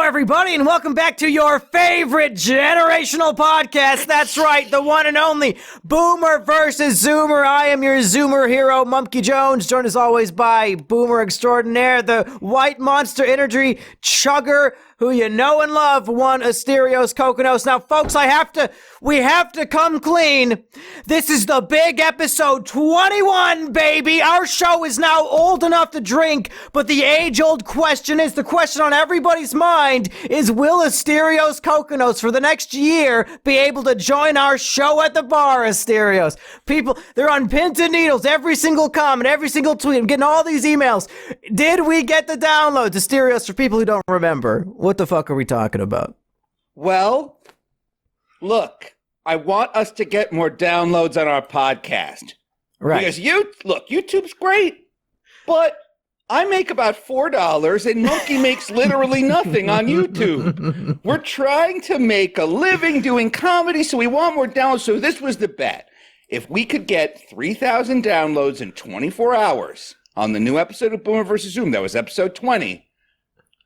everybody, and welcome back to your favorite generational podcast. That's right, the one and only Boomer versus Zoomer. I am your Zoomer hero, Mumkey Jones, joined as always by Boomer extraordinaire, the white monster energy chugger, who you know and love, one Asterios Coconos. Now, folks, we have to come clean. This is the big episode 21, baby. Our show is now old enough to drink, but the age-old question is, the question on everybody's mind is, will Asterios Coconos for the next year be able to join our show at the bar, Asterios? People, they're on pins and needles, every single comment, every single tweet. I'm getting all these emails. Did we get the downloads, Asterios, for people who don't remember? What the fuck are we talking about? Well, look, I want us to get more downloads on our podcast. Right. Because YouTube's great, but I make about $4 and Mumkey makes literally nothing on YouTube. We're trying to make a living doing comedy, so we want more downloads. So this was the bet. If we could get 3,000 downloads in 24 hours on the new episode of Boomer vs. Zoom, that was episode 20,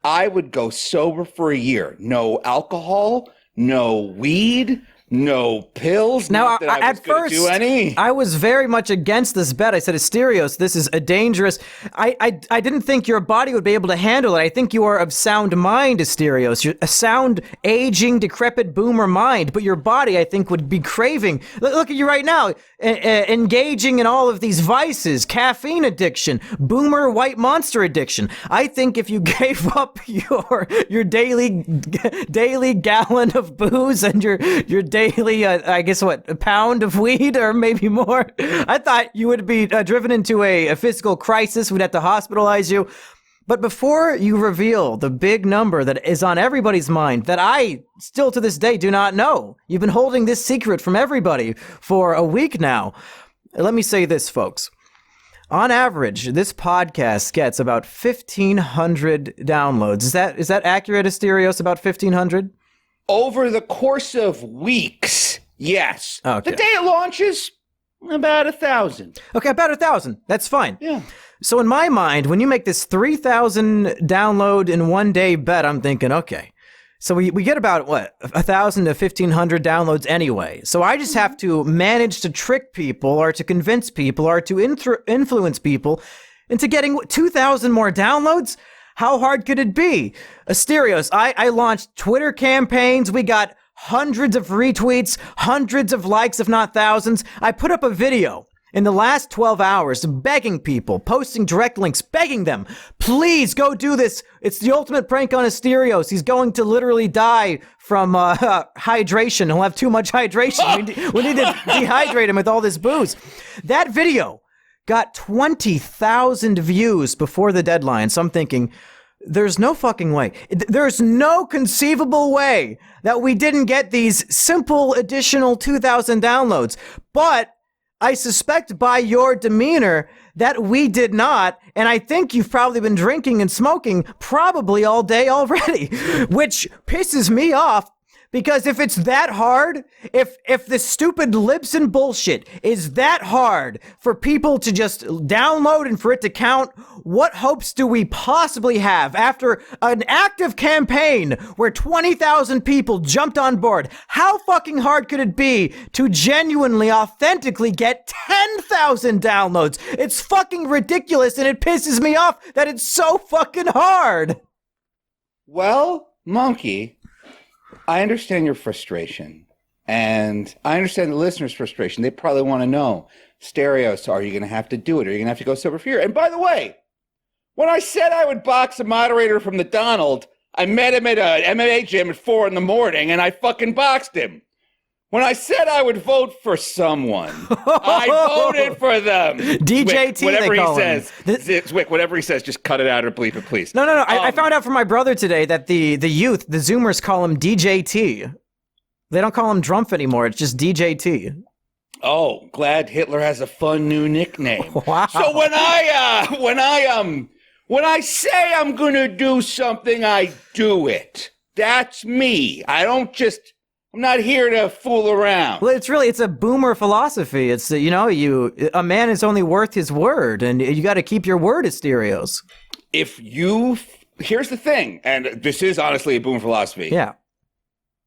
I would go sober for a year. No alcohol, no weed, no pills. Now, at first, I was very much against this bet. I said, Asterios, this is a dangerous... I didn't think your body would be able to handle it. I think you are of sound mind, Asterios. You're a sound, aging, decrepit boomer mind. But your body, I think, would be craving... Look at you right now, engaging in all of these vices, caffeine addiction, boomer white monster addiction. I think if you gave up your daily gallon of booze and your daily, I guess, a pound of weed or maybe more, I thought you would be driven into a physical crisis. We'd have to hospitalize you. But before you reveal the big number that is on everybody's mind that I still to this day do not know, you've been holding this secret from everybody for a week now. Let me say this, folks. On average, this podcast gets about 1,500 downloads. Is that accurate, Asterios? About 1,500? Over the course of weeks, yes. Okay. The day it launches, about 1,000. Okay, about 1,000. That's fine. Yeah. So in my mind, when you make this 3,000 download in one day bet, I'm thinking, okay, so we get about, 1,000 to 1,500 downloads anyway. So I just have to manage to trick people or to convince people or to influence people into getting 2,000 more downloads. How hard could it be? Asterios, I launched Twitter campaigns. We got hundreds of retweets, hundreds of likes, if not thousands. I put up a video in the last 12 hours begging people, posting direct links, begging them, please go do this. It's the ultimate prank on Asterios. He's going to literally die from hydration. He'll have too much hydration. We need to dehydrate him with all this booze. That video got 20,000 views before the deadline. So I'm thinking, there's no fucking way. There's no conceivable way that we didn't get these simple additional 2,000 downloads. But I suspect by your demeanor that we did not. And I think you've probably been drinking and smoking probably all day already, which pisses me off. Because if it's that hard, if the stupid Libsyn bullshit is that hard for people to just download and for it to count, what hopes do we possibly have after an active campaign where 20,000 people jumped on board? How fucking hard could it be to genuinely, authentically get 10,000 downloads? It's fucking ridiculous, and it pisses me off that it's so fucking hard. Well, Mumkey, I understand your frustration, and I understand the listeners' frustration. They probably want to know, Asterios, are you going to have to do it? Are you going to have to go sober for a year? And by the way, when I said I would box a moderator from the Donald, I met him at an MMA gym at 4 a.m, and I fucking boxed him. When I said I would vote for someone, I voted for them. DJT, Zwick, whatever they call he says. Zwick, whatever he says, just cut it out or bleep it, please. No. I found out from my brother today that the youth, the Zoomers, call him DJT. They don't call him Drumpf anymore. It's just DJT. Oh, glad Hitler has a fun new nickname. Wow. So when I say I'm gonna do something, I do it. That's me. I'm not here to fool around. Well, it's a boomer philosophy. It's, a man is only worth his word, and you got to keep your word, Asterios. If you here's the thing, and this is honestly a boomer philosophy. Yeah.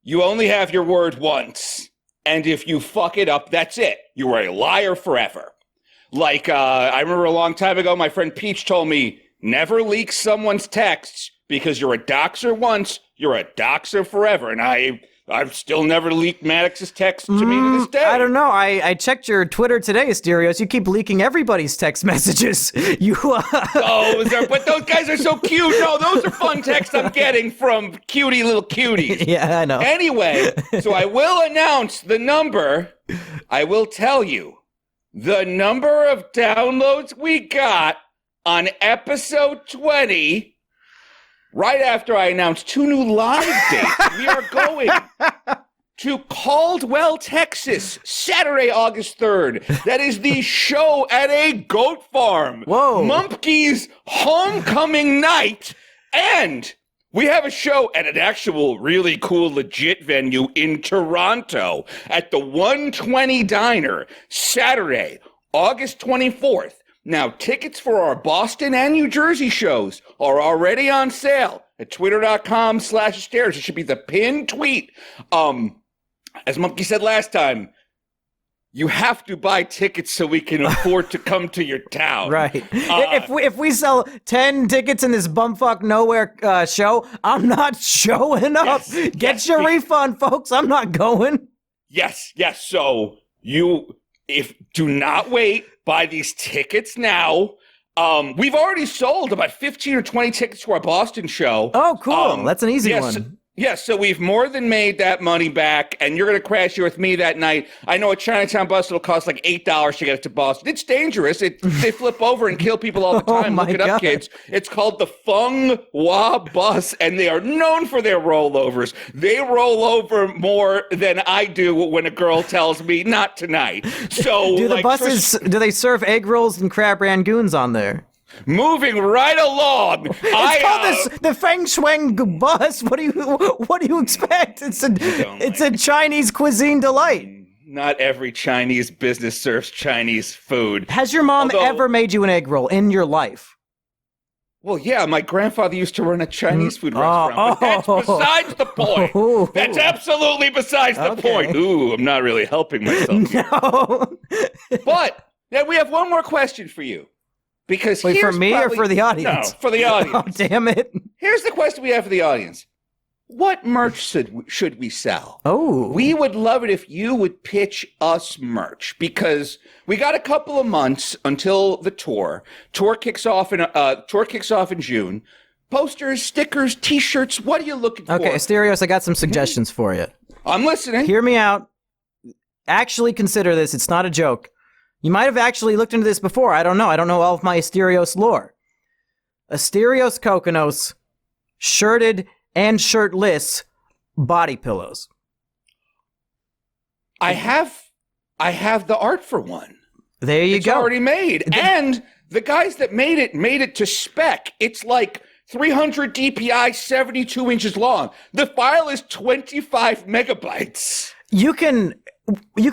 You only have your word once, and if you fuck it up, that's it. You are a liar forever. Like, I remember a long time ago, my friend Peach told me, never leak someone's texts because you're a doxer once, you're a doxer forever. And I've still never leaked Maddox's text to me to this day. I don't know. I checked your Twitter today, Asterios. You keep leaking everybody's text messages. But those guys are so cute. No, those are fun texts I'm getting from cutie little cuties. Yeah, I know. Anyway, so I will announce the number. I will tell you the number of downloads we got on episode 20. Right after I announced 2 new live dates, we are going to Caldwell, Texas, Saturday, August 3rd. That is the show at a goat farm. Whoa. Mumkey's homecoming night. And we have a show at an actual really cool, legit venue in Toronto at the 120 Diner, Saturday, August 24th. Now, tickets for our Boston and New Jersey shows are already on sale at twitter.com/Asterios. It should be the pinned tweet. As Mumkey said last time, you have to buy tickets so we can afford to come to your town. Right. If we sell 10 tickets in this bumfuck nowhere show, I'm not showing up. Get your refund, folks. I'm not going. Yes. So do not wait. Buy these tickets now. We've already sold about 15 or 20 tickets to our Boston show. Oh, cool. That's an easy one. Yes, so we've more than made that money back, and you're going to crash here with me that night. I know a Chinatown bus will cost like $8 to get it to Boston. It's dangerous. They flip over and kill people all the time. Look it up, kids. It's called the Feng Hua bus, and they are known for their rollovers. They roll over more than I do when a girl tells me, not tonight. So do the buses, do they serve egg rolls and crab rangoons on there? Moving right along. It's called the Feng Shuang bus. What do you expect? It's a Chinese cuisine delight. Not every Chinese business serves Chinese food. Has your mom ever made you an egg roll in your life? Well, yeah, my grandfather used to run a Chinese food restaurant, but that's besides the point. That's absolutely besides the point. Ooh, I'm not really helping myself here. No. But then we have one more question for you. Because wait, for me or for the audience? No, for the audience. Oh, damn it. Here's the question we have for the audience. What merch should we sell? Oh. We would love it if you would pitch us merch, because we got a couple of months until the tour. Tour kicks off in June. Posters, stickers, T-shirts, what are you looking for? Okay, Asterios, I got some suggestions for you. I'm listening. Hear me out. Actually consider this. It's not a joke. You might have actually looked into this before. I don't know. I don't know all of my Asterios lore. Asterios Kokonos, shirted and shirtless body pillows. I have the art for one. There you go. It's already made. And the guys that made it to spec. It's like 300 DPI, 72 inches long. The file is 25 megabytes. You can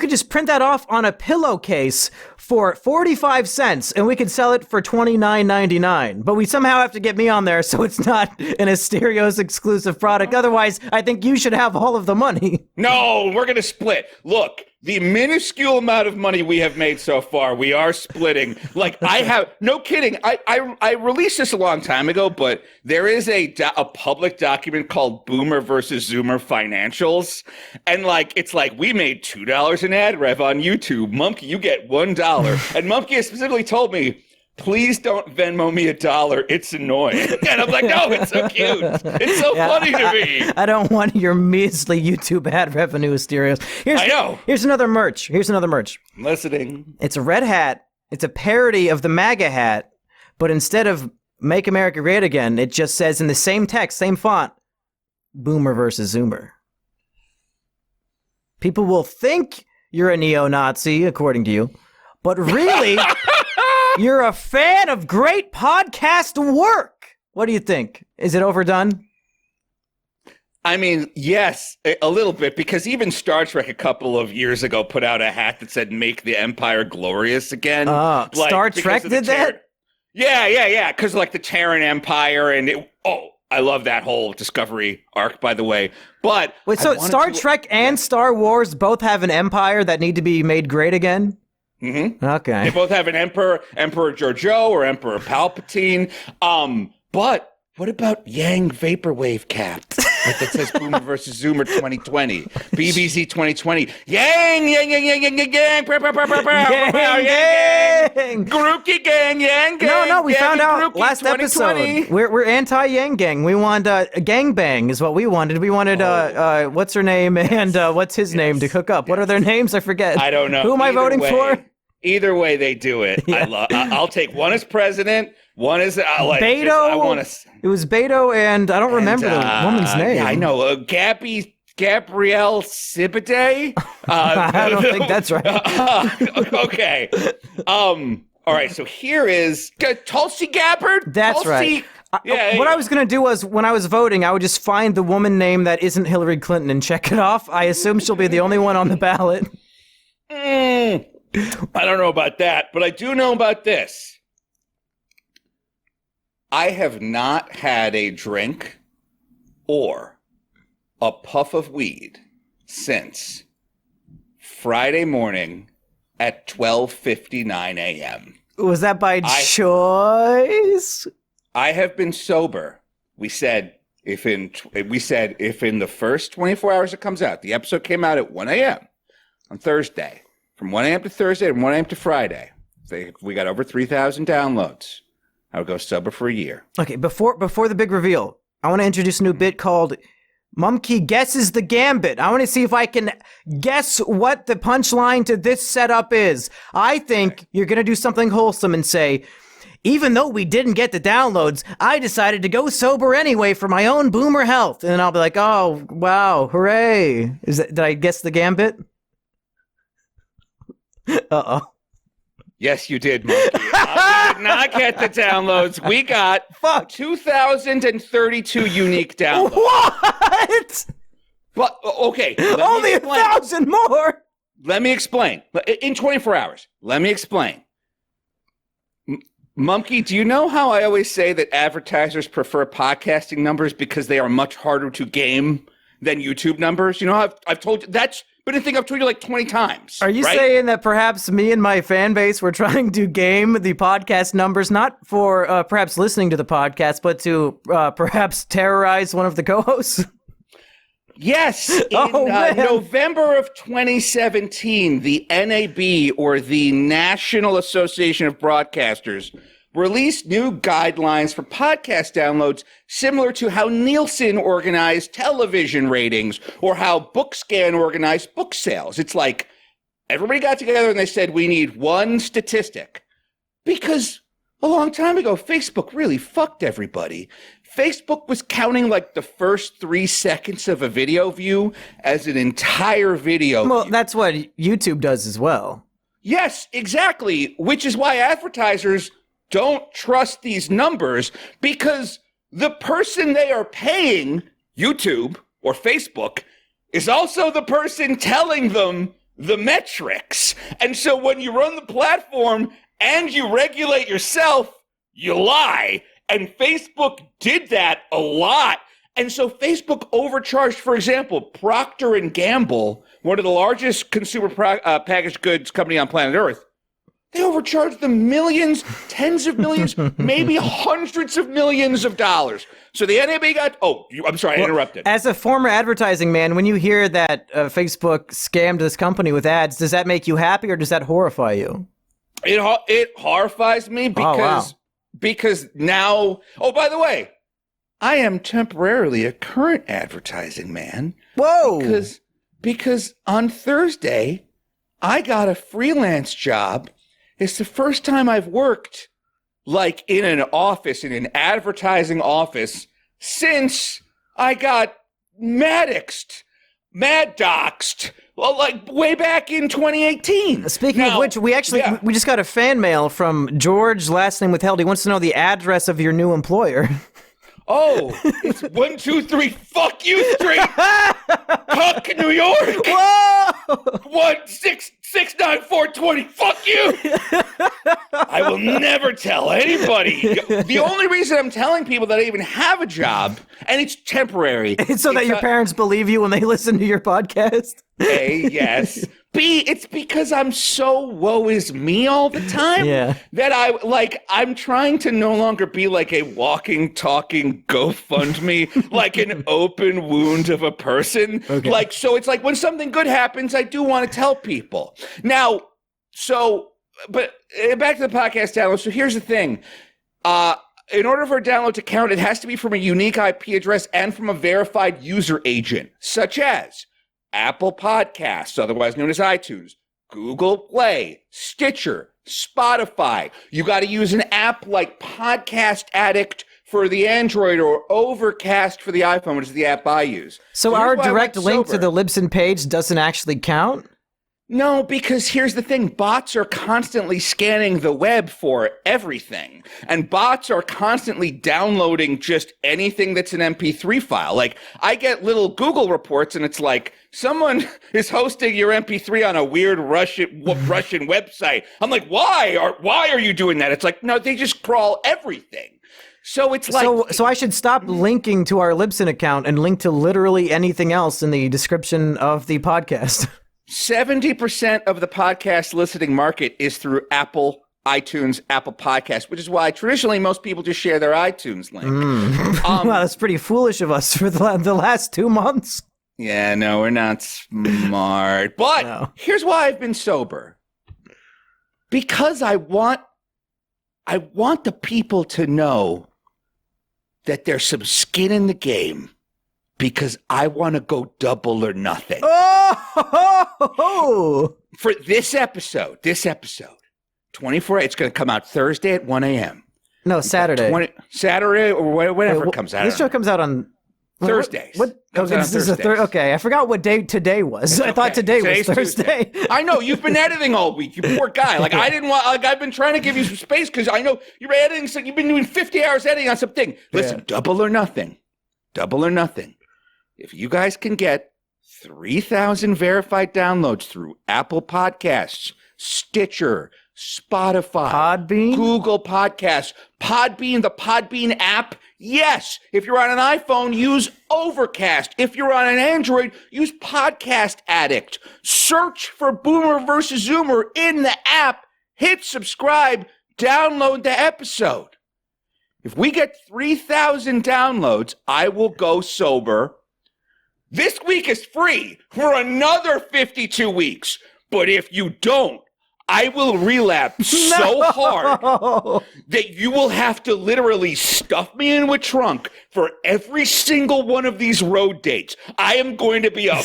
just print that off on a pillowcase for 45 cents, and we could sell it for $29.99. But we somehow have to get me on there so it's not an Asterios exclusive product. Otherwise, I think you should have all of the money. No, we're going to split. Look, the minuscule amount of money we have made so far, we are splitting. Like, no kidding. I released this a long time ago, but there is a public document called BOOMER versus ZOOMER financials. And it's like we made $2 in ad rev on YouTube. Mumkey, you get $1. And Mumkey has specifically told me, please don't Venmo me $1. It's annoying. And I'm like, no, it's so cute. It's so funny to me. I don't want your measly YouTube ad revenue, Asterios. I know. Here's another merch. I'm listening. It's a red hat. It's a parody of the MAGA hat, but instead of Make America Great Again, it just says in the same text, same font, Boomer versus Zoomer. People will think you're a neo-Nazi, according to you, but really... You're a fan of great podcast work. What do you think? Is it overdone? I mean, yes, a little bit, because even Star Trek a couple of years ago put out a hat that said "Make the Empire Glorious Again." Star Trek did that? Yeah. Because like the Terran Empire I love that whole Discovery arc, by the way. But wait, so Star Trek and Star Wars both have an empire that need to be made great again? Mm-hmm. Okay. They both have an Emperor Giorgio or Emperor Palpatine. But what about Yang Vaporwave Cap? Like that says Boomer versus Zoomer 2020. BBC 2020. Yang. Groupie gang, Yang gang. No, we found out Groupie last 2020. episode. We're anti-Yang gang. We want gang bang is what we wanted. We wanted what's her name and what's his name to hook up. What are their names? I forget. I don't know. Who am I voting for? Either way they do it. Yeah. I'll take one as president. One is Beto. It was Beto, and I don't remember the woman's name. Yeah, I know. Gabrielle Sibade. I don't think that's right. Okay. All right. So here is Tulsi Gabbard. That's right. What I was gonna do was when I was voting, I would just find the woman name that isn't Hillary Clinton and check it off. I assume she'll be the only one on the ballot. I don't know about that, but I do know about this. I have not had a drink or a puff of weed since Friday morning at 12:59 a.m. Was that by choice? I have been sober. We said if in the first 24 hours it comes out, the episode came out at 1 a.m. on Thursday. From 1 a.m. to Thursday and 1 a.m. to Friday. We got over 3,000 downloads. I would go sober for a year. Okay, before the big reveal, I want to introduce a new bit called Mumkey Guesses the Gambit. I want to see if I can guess what the punchline to this setup is. I think you're going to do something wholesome and say, even though we didn't get the downloads, I decided to go sober anyway for my own boomer health. And then I'll be like, oh, wow, hooray. Did I guess the gambit? Uh-oh. Yes, you did, Mumkey. We did not get the downloads. We got 2,032 unique downloads. What? But, okay. Only 1,000 more? Let me explain. In 24 hours. Let me explain. Mumkey, do you know how I always say that advertisers prefer podcasting numbers because they are much harder to game than YouTube numbers? You know how I've told you that's... But I think I've told you like 20 times. Are you saying that perhaps me and my fan base were trying to game the podcast numbers, not for perhaps listening to the podcast, but to perhaps terrorize one of the co-hosts? Yes. In November of 2017, the NAB, or the National Association of Broadcasters, released new guidelines for podcast downloads similar to how Nielsen organized television ratings or how BookScan organized book sales. It's like everybody got together and they said, we need one statistic. Because a long time ago, Facebook really fucked everybody. Facebook was counting like the first 3 seconds of a video view as an entire video Well, view. That's what YouTube does as well. Yes, exactly. Which is why advertisers don't trust these numbers, because the person they are paying, YouTube or Facebook, is also the person telling them the metrics. And so when you run the platform and you regulate yourself, you lie. And Facebook did that a lot. And so Facebook overcharged, for example, Procter & Gamble, one of the largest consumer packaged goods company on planet Earth. They overcharged them millions, tens of millions, maybe hundreds of millions of dollars. So the NAB got, I'm sorry, I interrupted. As a former advertising man, when you hear that Facebook scammed this company with ads, does that make you happy or does that horrify you? It horrifies me because now, by the way, I am temporarily a current advertising man. Whoa! Because on Thursday, I got a freelance job. It's the first time I've worked like in an office, in an advertising office, since I got mad doxed, well, like way back in 2018. Speaking of which, we just got a fan mail from George, last name withheld. He wants to know the address of your new employer. Oh, it's 123 Fuck You Street, Puck, New York. Whoa! 167 69420. Fuck you. I will never tell anybody. The only reason I'm telling people that I even have a job, and it's temporary. It's so that your parents believe you when they listen to your podcast? A, yes. B, it's because I'm so woe is me all the time that I'm trying to no longer be like a walking, talking GoFundMe, like an open wound of a person. Okay. Like, so it's like when something good happens, I do want to tell people. Now, but back to the podcast download. So here's the thing. In order for a download to count, it has to be from a unique IP address and from a verified user agent, such as Apple Podcasts, otherwise known as iTunes, Google Play, Stitcher, Spotify. You got to use an app like Podcast Addict for the Android or Overcast for the iPhone, which is the app I use. So our direct link to the Libsyn page doesn't actually count? No, because here's the thing. Bots are constantly scanning the web for everything. And bots are constantly downloading just anything that's an MP3 file. Like, I get little Google reports, and it's like, someone is hosting your MP3 on a weird Russian website. I'm like, why are you doing that? It's like, no, they just crawl everything. So it's like... So I should stop linking to our Libsyn account and link to literally anything else in the description of the podcast. 70% of the podcast listening market is through Apple iTunes, Apple Podcasts, which is why traditionally most people just share their iTunes link. Wow, that's pretty foolish of us for the last 2 months. Yeah, no, we're not smart. But here's why I've been sober. Because I want the people to know that there's some skin in the game. Because I want to go double or nothing. Oh! For this episode, 24, it's going to come out Thursday at 1 a.m. No, Saturday. Saturday or whenever it comes out. This show comes out on... Thursdays. Okay, I forgot what day today was. I thought today was Thursday. I know, you've been editing all week, you poor guy. Like, I've been trying to give you some space because I know you're editing, so you've been doing 50 hours editing on something. Listen, double or nothing. Double or nothing. If you guys can get 3,000 verified downloads through Apple Podcasts, Stitcher, Spotify, Podbean, Google Podcasts, Podbean, the Podbean app, yes. If you're on an iPhone, use Overcast. If you're on an Android, use Podcast Addict. Search for Boomer versus Zoomer in the app, hit subscribe, download the episode. If we get 3,000 downloads, I will go sober. This week is free for another 52 weeks. But if you don't, I will relapse so hard that you will have to literally stuff me into a trunk for every single one of these road dates. I am going to be a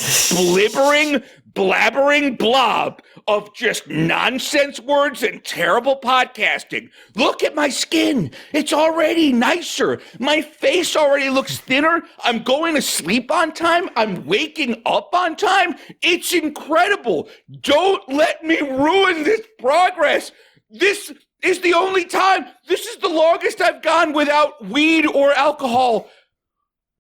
blabbering blob of just nonsense words and terrible podcasting. Look at my skin. It's already nicer. My face already looks thinner. I'm going to sleep on time. I'm waking up on time. It's incredible. Don't let me ruin this progress. This is the only time. This is the longest I've gone without weed or alcohol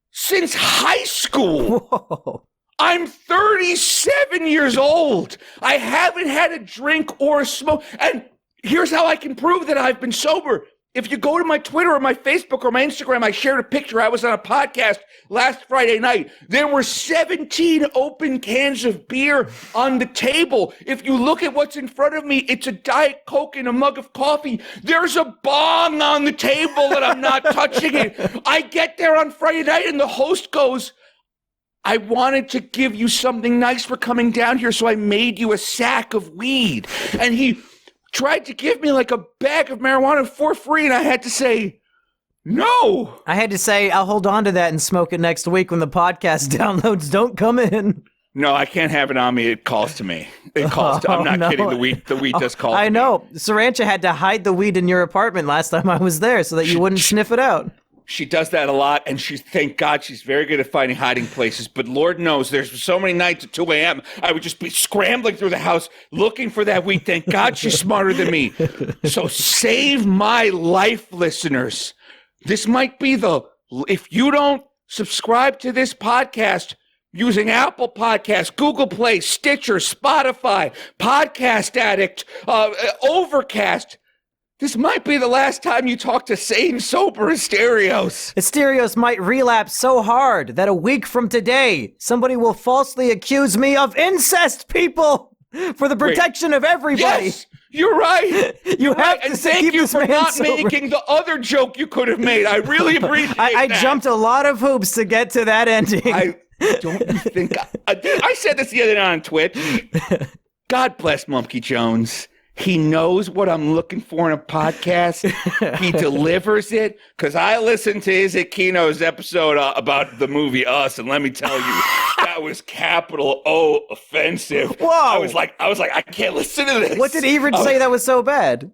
since high school. Whoa. I'm 37 years old. I haven't had a drink or a smoke. And here's how I can prove that I've been sober. If you go to my Twitter or my Facebook or my Instagram, I shared a picture. I was on a podcast last Friday night. There were 17 open cans of beer on the table. If you look at what's in front of me, it's a Diet Coke and a mug of coffee. There's a bong on the table and I'm not touching it. I get there on Friday night and the host goes, I wanted to give you something nice for coming down here, so I made you a sack of weed. And he tried to give me like a bag of marijuana for free, and I had to say, no. I had to say, I'll hold on to that and smoke it next week when the podcast downloads don't come in. No, I can't have it on me. It calls to me. It calls to, I'm not kidding. The weed does call to me. I know. Sarancha had to hide the weed in your apartment last time I was there so that you wouldn't sniff it out. She does that a lot, and thank God she's very good at finding hiding places. But Lord knows there's so many nights at 2 a.m. I would just be scrambling through the house looking for that weed. Thank God she's smarter than me. So save my life, listeners. This might be if you don't subscribe to this podcast, using Apple Podcasts, Google Play, Stitcher, Spotify, Podcast Addict, Overcast. This might be the last time you talk to sane, sober Asterios. Asterios might relapse so hard that a week from today, somebody will falsely accuse me of incest, people, for the protection of everybody. Yes, you're right. You have and to thank keep you this for man not sober. making the other joke you could have made. I really appreciate I that. jumped a lot of hoops to get to that ending. Don't you think I said this the other night on Twitch? God bless Mumkey Jones. He knows what I'm looking for in a podcast. He delivers it. Because I listened to Isaac Kino's episode about the movie Us, and let me tell you, that was capital O offensive. Whoa! I was like, I can't listen to this. What did Everidge say that was so bad?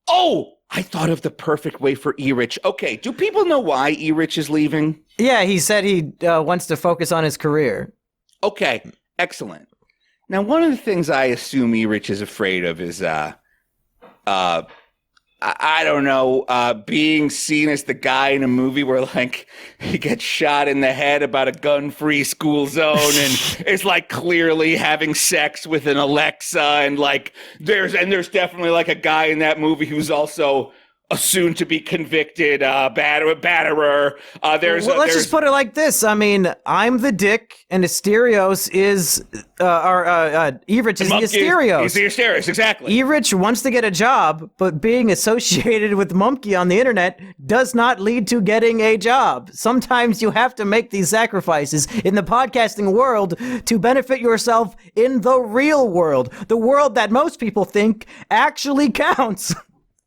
Oh, I thought of the perfect way for Erich. Okay, do people know why Erich is leaving? Yeah, he said he wants to focus on his career. Okay, excellent. Now, one of the things I assume Erich is afraid of is, I don't know, being seen as the guy in a movie where, like, he gets shot in the head about a gun-free school zone and is, like, clearly having sex with an Alexa, and, like, there's definitely, like, a guy in that movie who's also a soon-to-be convicted batterer. Let's just put it like this. I mean, I'm the dick, and Asterios is Everidge is the Asterios. He's the Asterios, exactly. Everidge wants to get a job, but being associated with Mumkey on the internet does not lead to getting a job. Sometimes you have to make these sacrifices in the podcasting world to benefit yourself in the real world, the world that most people think actually counts.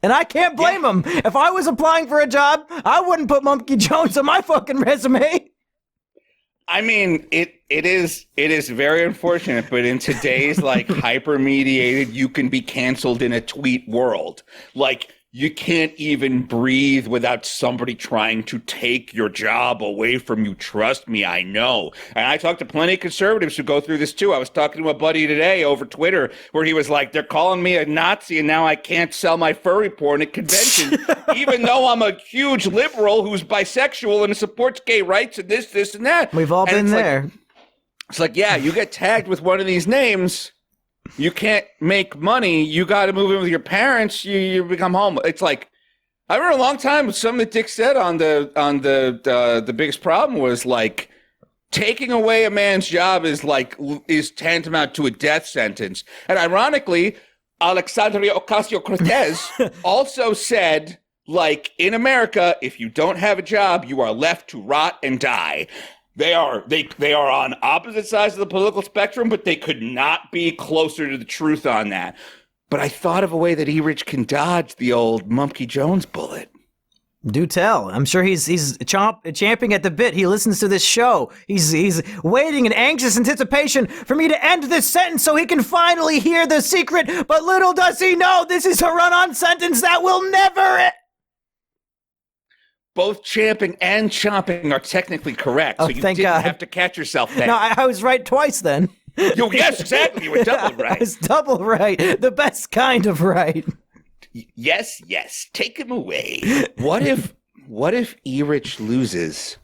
And I can't blame him. If I was applying for a job, I wouldn't put Mumkey Jones on my fucking resume. I mean, it is very unfortunate, but in today's like hyper-mediated, you can be canceled in a tweet world. Like, you can't even breathe without somebody trying to take your job away from you. Trust me, I know. And I talked to plenty of conservatives who go through this too. I was talking to a buddy today over Twitter where he was like, they're calling me a Nazi and now I can't sell my furry porn at convention, even though I'm a huge liberal who's bisexual and supports gay rights and this and that. We've all been there. It's like, yeah, you get tagged with one of these names, you can't make money. You got to move in with your parents. You become homeless. It's like, I remember a long time. Something that Dick said on the biggest problem was like, taking away a man's job is tantamount to a death sentence. And ironically, Alexandria Ocasio-Cortez also said, like, in America, if you don't have a job, you are left to rot and die. They are on opposite sides of the political spectrum, but they could not be closer to the truth on that. But I thought of a way that Erich can dodge the old Mumkey Jones bullet. Do tell. I'm sure he's champing at the bit. He listens to this show. He's waiting in anxious anticipation for me to end this sentence so he can finally hear the secret. But little does he know, this is a run-on sentence that will never... Both champing and chomping are technically correct, so you didn't have to catch yourself there. No, I was right twice then. Yes, exactly. You were double right. I was double right. The best kind of right. Yes. Take him away. What if Erich loses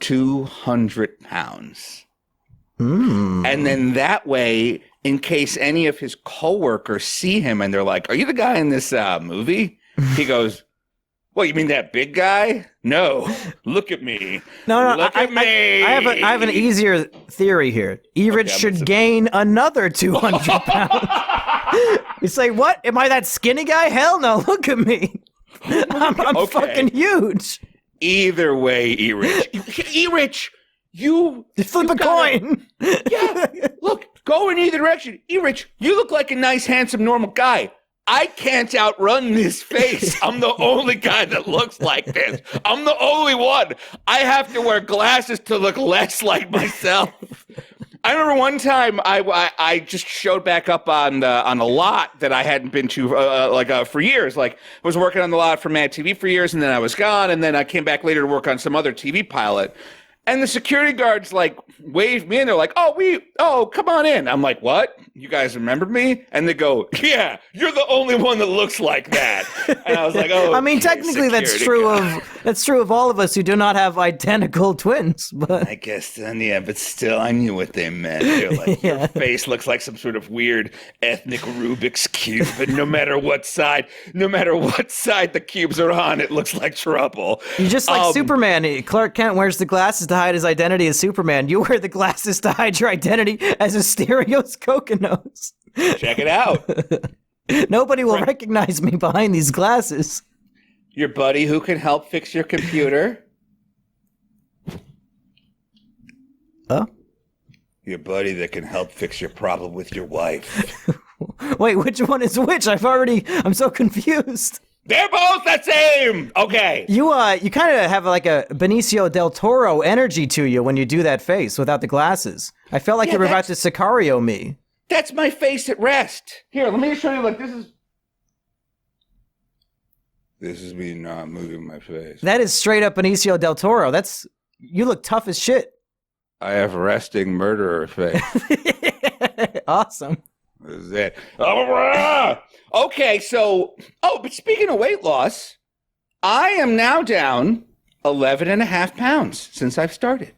200 pounds? And then that way, in case any of his coworkers see him and they're like, "Are you the guy in this movie?" He goes, "Well, you mean that big guy? No, look at me. No, look at me." I have an easier theory here. Erich should gain another 200 pounds. You say, what? Am I that skinny guy? Hell no, look at me. I'm fucking huge. Either way, Erich, you flip a coin. Yeah, look, go in either direction. Erich, you look like a nice, handsome, normal guy. I can't outrun this face. I'm the only guy that looks like this. I'm the only one. I have to wear glasses to look less like myself. I remember one time I just showed back up on a lot that I hadn't been to for years. Like, I was working on the lot for Mad TV for years, and then I was gone, and then I came back later to work on some other TV pilot. And the security guards like waved me in. They're like, oh, come on in. I'm like, what? You guys remember me? And they go, yeah, you're the only one that looks like that. And I was like, oh. I mean, technically, that's true of all of us who do not have identical twins. But I guess then, yeah, but still, I knew what they meant. They're like, your face looks like some sort of weird ethnic Rubik's cube, and no matter what side the cubes are on, it looks like trouble. You just like Superman. Clark Kent wears the glasses to hide his identity as Superman. You wear the glasses to hide your identity as Asterios Coconuts. Check it out. Nobody will recognize me behind these glasses. Your buddy who can help fix your computer. Oh? Your buddy that can help fix your problem with your wife. Wait, which one is which? I'm so confused. They're both the same. Okay. You kind of have like a Benicio del Toro energy to you when you do that face without the glasses. I felt like you were about to Sicario me. That's my face at rest. Here, let me show you. Like this is me not moving my face. That is straight up Benicio del Toro. You look tough as shit. I have resting murderer face. Awesome. This is it. Okay, but speaking of weight loss, I am now down 11.5 pounds since I've started.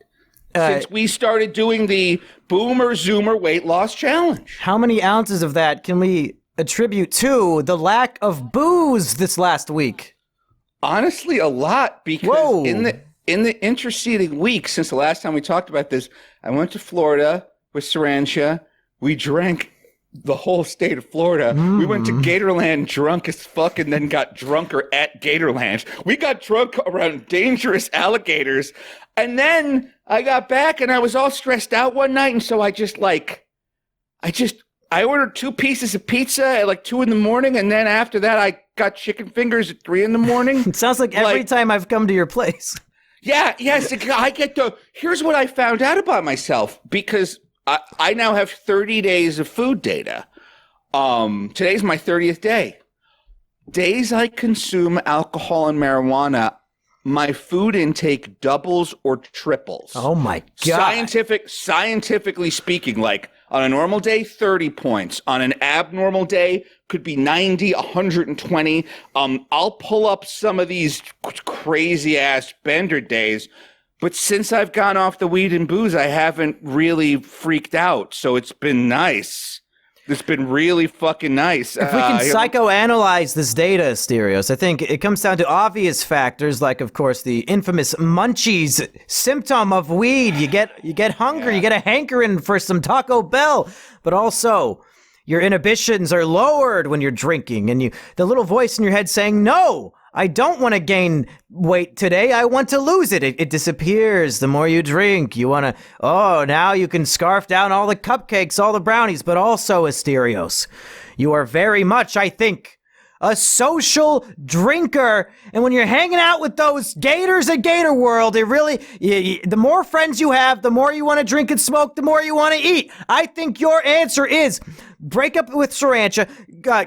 Since we started doing the Boomer Zoomer weight loss challenge. How many ounces of that can we attribute to the lack of booze this last week? Honestly, a lot, because in the interceding week since the last time we talked about this, I went to Florida with Sarantia. We drank the whole state of Florida. We went to Gatorland drunk as fuck and then got drunker at Gatorland. We got drunk around dangerous alligators. And then I got back and I was all stressed out one night. And so I ordered 2 pieces of pizza at like 2 in the morning. And then after that, I got chicken fingers at 3 in the morning. It sounds like every time I've come to your place. Yeah, yes. Here's what I found out about myself, because I now have 30 days of food data. Today's my 30th day. Days I consume alcohol and marijuana, my food intake doubles or triples. Oh my God. Scientifically speaking, like on a normal day, 30 points. On an abnormal day, could be 90, 120. I'll pull up some of these crazy ass bender days. But since I've gone off the weed and booze, I haven't really freaked out. So it's been nice. It's been really fucking nice. If we can psychoanalyze this data, Asterios, I think it comes down to obvious factors like, of course, the infamous munchies symptom of weed. You get hungry, you get a hankering for some Taco Bell, but also your inhibitions are lowered when you're drinking, and the little voice in your head saying, no, I don't want to gain weight today. I want to lose it. It disappears the more you drink. You want to, now you can scarf down all the cupcakes, all the brownies, but also, Asterios, you are very much, I think, a social drinker. And when you're hanging out with those gators at Gator World, the more friends you have, the more you want to drink and smoke, the more you want to eat. I think your answer is break up with Sarantia,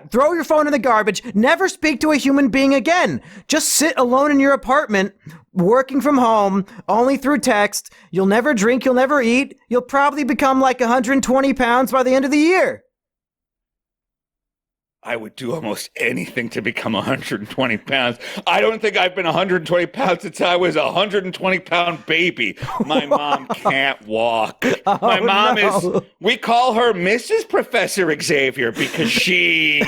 throw your phone in the garbage, never speak to a human being again. Just sit alone in your apartment, working from home, only through text. You'll never drink, you'll never eat. You'll probably become like 120 pounds by the end of the year. I would do almost anything to become 120 pounds. I don't think I've been 120 pounds since I was a 120-pound baby. My mom can't walk. My mom is, we call her Mrs. Professor Xavier because she...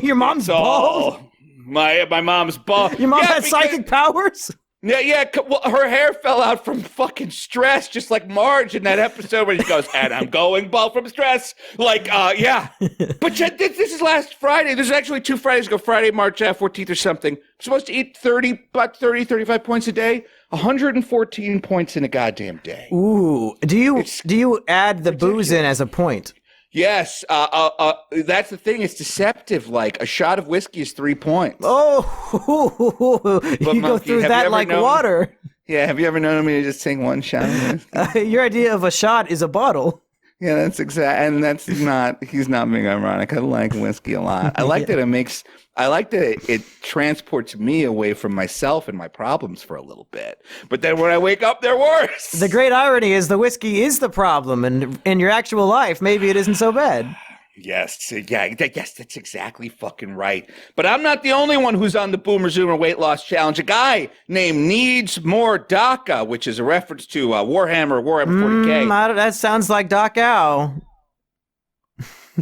Your mom's bald? My mom's bald. Your mom has psychic powers? Yeah. Well, her hair fell out from fucking stress, just like Marge in that episode where she goes, and I'm going bald from stress. Yeah. But this is last Friday. This is actually 2 Fridays ago, Friday, March 14th or something. I'm supposed to eat 35 points a day. 114 points in a goddamn day. Ooh. Do you add the booze in as a point? Yes, that's the thing. It's deceptive. Like, a shot of whiskey is 3 points. Oh, you go through that like water. Yeah, have you ever known me to just sing one shot of whiskey? Your idea of a shot is a bottle. Yeah, that's exact, and that's not. He's not being ironic. I like whiskey a lot. I like that it makes. I like that it transports me away from myself and my problems for a little bit. But then when I wake up, they're worse. The great irony is the whiskey is the problem, and in your actual life, maybe it isn't so bad. Yes, yes, that's exactly fucking right. But I'm not the only one who's on the Boomer Zoomer weight loss challenge. A guy named Needs More DACA, which is a reference to Warhammer 40K. That sounds like Doc Ow.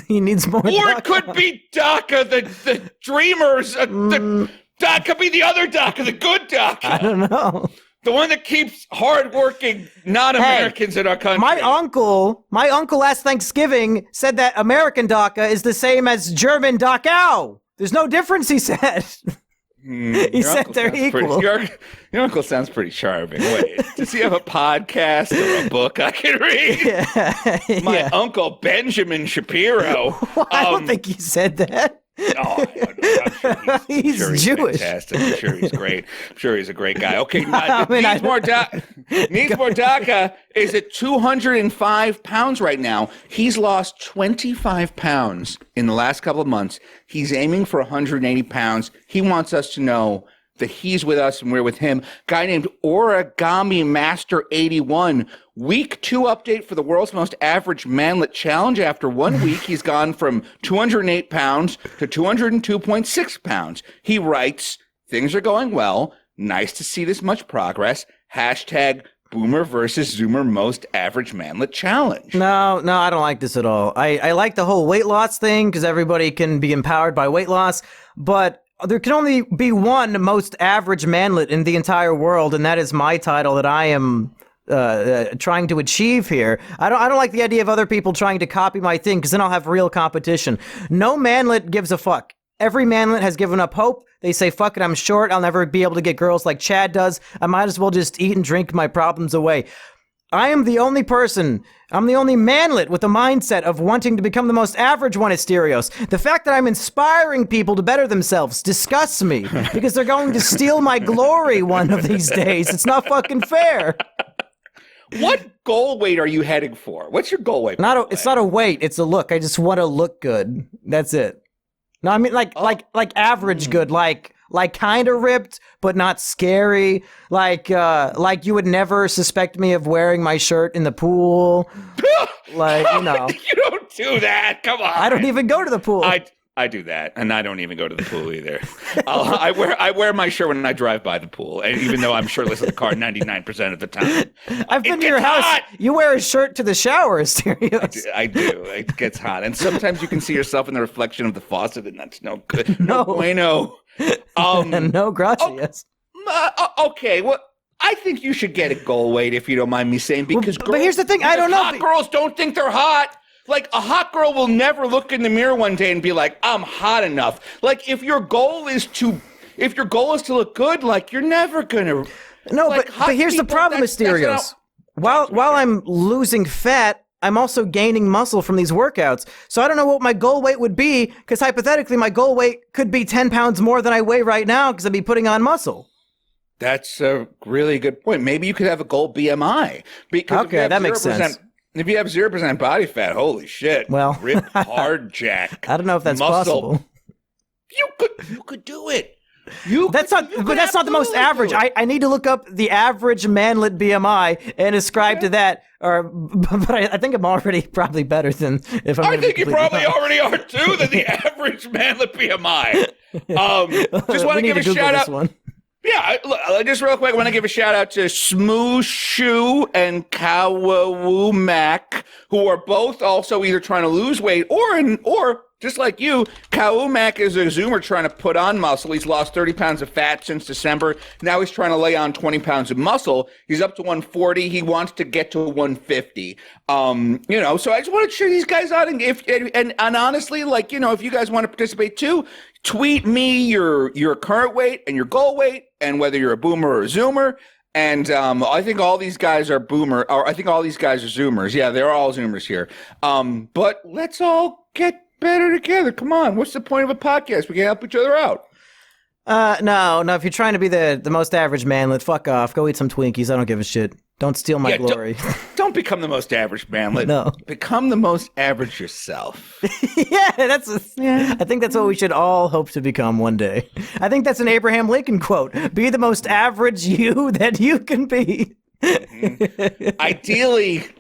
He needs more. Or DACA. it could be DACA, the dreamers. DACA could be the other DACA, the good DACA. I don't know. The one that keeps hardworking non-Americans in our country. My uncle last Thanksgiving said that American DACA is the same as German Dachau. There's no difference, he said. He said they're equal. Your uncle sounds pretty charming. Wait, does he have a podcast or a book I can read? My uncle Benjamin Shapiro. I don't think he said that. No, I'm sure he's Jewish. Fantastic. I'm sure he's great. I'm sure he's a great guy. Okay, Needs More DACA is at 205 pounds right now. He's lost 25 pounds in the last couple of months. He's aiming for 180 pounds. He wants us to know that he's with us and we're with him. Guy named Origami Master 81. Week 2 update for the world's most average manlet challenge. After 1 week, he's gone from 208 pounds to 202.6 pounds. He writes, things are going well. Nice to see this much progress. Hashtag Boomer versus Zoomer most average manlet challenge. No, I don't like this at all. I like the whole weight loss thing because everybody can be empowered by weight loss, but there can only be one most average manlet in the entire world, and that is my title that I am trying to achieve here. I don't like the idea of other people trying to copy my thing because then I'll have real competition. No manlet gives a fuck. Every manlet has given up hope. They say, fuck it, I'm short. I'll never be able to get girls like Chad does. I might as well just eat and drink my problems away. I am the only person, I'm the only manlet with a mindset of wanting to become the most average one, Asterios. The fact that I'm inspiring people to better themselves disgusts me because they're going to steal my glory one of these days. It's not fucking fair. What goal weight are you heading for? What's your goal weight? It's not a weight, it's a look. I just want to look good. That's it. No, I mean like average good, like kind of ripped, but not scary. Like you would never suspect me of wearing my shirt in the pool. Like, you know. You don't do that. Come on. I don't even go to the pool. I do that, and I don't even go to the pool either. I wear my shirt when I drive by the pool, and even though I'm shirtless in the car 99% of the time. I've been to your house. Hot. You wear a shirt to the shower, Asterios. I do. It gets hot, and sometimes you can see yourself in the reflection of the faucet, and that's no good. No bueno. No gracias. Okay, well, I think you should get a goal weight if you don't mind me saying, because but here's the thing, I don't know. Hot girls don't think they're hot. Like, a hot girl will never look in the mirror one day and be like, I'm hot enough. Like, if your goal is to look good, like, you're never gonna. No, like, but here's the problem, Asterios. While I'm losing fat, I'm also gaining muscle from these workouts. So I don't know what my goal weight would be, because hypothetically, my goal weight could be 10 pounds more than I weigh right now, because I'd be putting on muscle. That's a really good point. Maybe you could have a goal BMI. Because okay, that makes sense. If you have 0% body fat, holy shit. Well, rip hard, Jack. I don't know if that's possible. You could do it. That's not the most average. I need to look up the average manlet BMI and ascribe to that. But I think I'm already probably better than if I'm. I think you probably already are too than the average manlet BMI. Just want to give a shout out. Yeah, look, just real quick, I want to give a shout out to Smooth Shoe and Kawawoo Mac, who are both also either trying to lose weight or just like you, Kawawoo Mac is a Zoomer trying to put on muscle. He's lost 30 pounds of fat since December. Now he's trying to lay on 20 pounds of muscle. He's up to 140. He wants to get to 150. So I just want to cheer these guys out. And honestly, like, if you guys want to participate too, tweet me your current weight and your goal weight and whether you're a boomer or a zoomer. And I think all these guys are boomer, or I think all these guys are zoomers. Yeah, they're all zoomers here. But let's all get better together. Come on. What's the point of a podcast? We can help each other out. No. If you're trying to be the most average manlet, fuck off. Go eat some Twinkies. I don't give a shit. Don't steal my glory. Don't become the most average man. Become the most average yourself. Yeah, I think that's what we should all hope to become one day. I think that's an Abraham Lincoln quote. Be the most average you that you can be. Mm-hmm.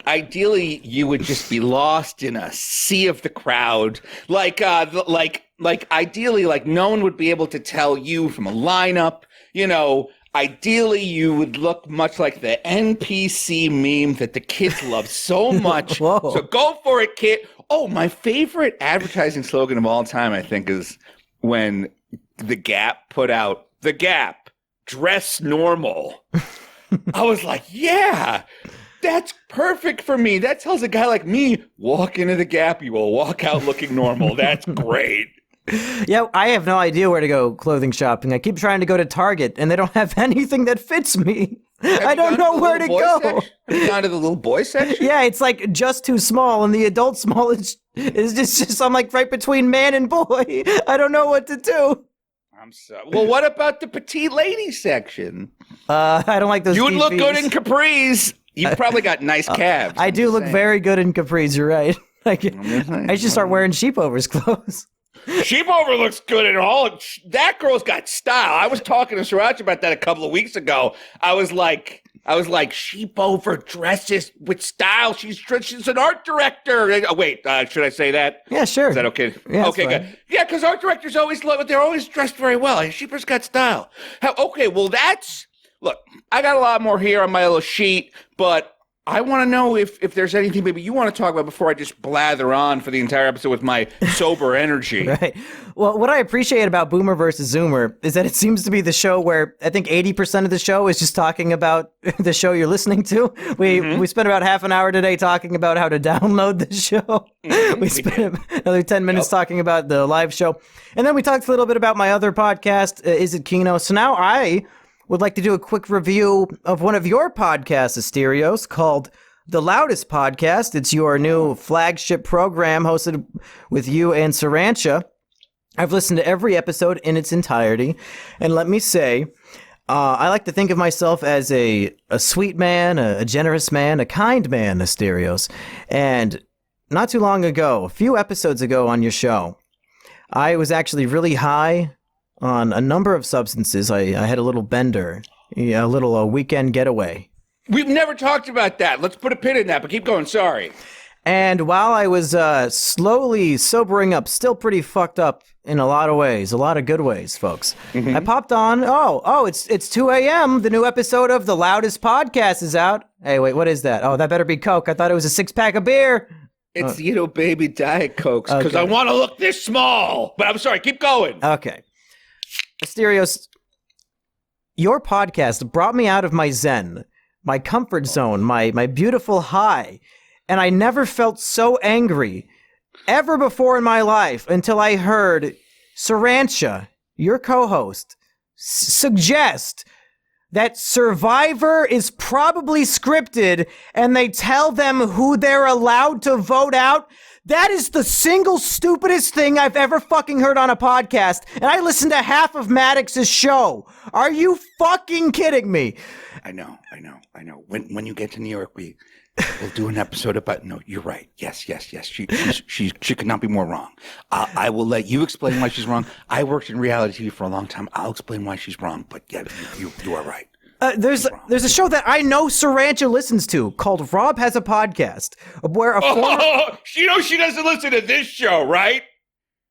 Ideally, you would just be lost in a sea of the crowd. Like ideally, like no one would be able to tell you from a lineup. You know, ideally, you would look much like the NPC meme that the kids love so much. Whoa. So go for it, kid. Oh, my favorite advertising slogan of all time, I think, is when The Gap put out The Gap, dress normal. I was like, yeah, that's perfect for me. That tells a guy like me, walk into The Gap, you will walk out looking normal. That's great. Yeah, I have no idea where to go clothing shopping. I keep trying to go to Target, and they don't have anything that fits me. I don't know where to go. Have you gone to the little boy section? Yeah, it's like just too small, and the adult small is just I'm like right between man and boy. I don't know what to do. Well, what about the petite lady section? I don't like those. You would look good in capris. You've probably got nice calves. I do look very good in capris. You're right. I should start wearing sheepovers clothes. Sheepover looks good at all. That girl's got style. I was talking to Sriracha about that a couple of weeks ago. I was like, Sheepover dresses with style. She's an art director. Oh, wait, should I say that? Yeah, sure. Is that okay? Yeah, okay, good. Yeah, because art directors they're always dressed very well. Sheepover's got style. Okay, well, look, I got a lot more here on my little sheet, but I want to know if there's anything maybe you want to talk about before I just blather on for the entire episode with my sober energy. Right. Well, what I appreciate about Boomer versus Zoomer is that it seems to be the show where I think 80% of the show is just talking about the show you're listening to. We spent about half an hour today talking about how to download the show. We spent another 10 minutes talking about the live show. And then we talked a little bit about my other podcast, Is It Kino? So now I would like to do a quick review of one of your podcasts, Asterios, called The Loudest Podcast. It's your new flagship program hosted with you and Sriracha. I've listened to every episode in its entirety, and let me say, I like to think of myself as a sweet man, a generous man, a kind man, Asterios. And not too long ago, a few episodes ago on your show, I was actually really high on a number of substances. I had a little bender, a little weekend getaway. We've never talked about that. Let's put a pin in that, but keep going. Sorry. And while I was slowly sobering up, still pretty fucked up in a lot of ways, a lot of good ways, folks, I popped on, it's 2 a.m. The new episode of The Loudest Podcast is out. Hey, wait, what is that? Oh, that better be Coke. I thought it was a 6-pack of beer. It's, baby Diet Cokes, because I want to look this small. But I'm sorry, keep going. Okay. Asterios, your podcast brought me out of my zen, my comfort zone, my beautiful high, and I never felt so angry ever before in my life until I heard Sriracha, your co-host, suggest that Survivor is probably scripted and they tell them who they're allowed to vote out. That is the single stupidest thing I've ever fucking heard on a podcast, and I listened to half of Maddox's show. Are you fucking kidding me? I know. When you get to New York, we'll do an episode about. No, you're right. Yes. She could not be more wrong. I will let you explain why she's wrong. I worked in reality TV for a long time. I'll explain why she's wrong. But yeah, you are right. There's a show that I know Sriracha listens to called Rob Has a Podcast, where she doesn't listen to this show, right?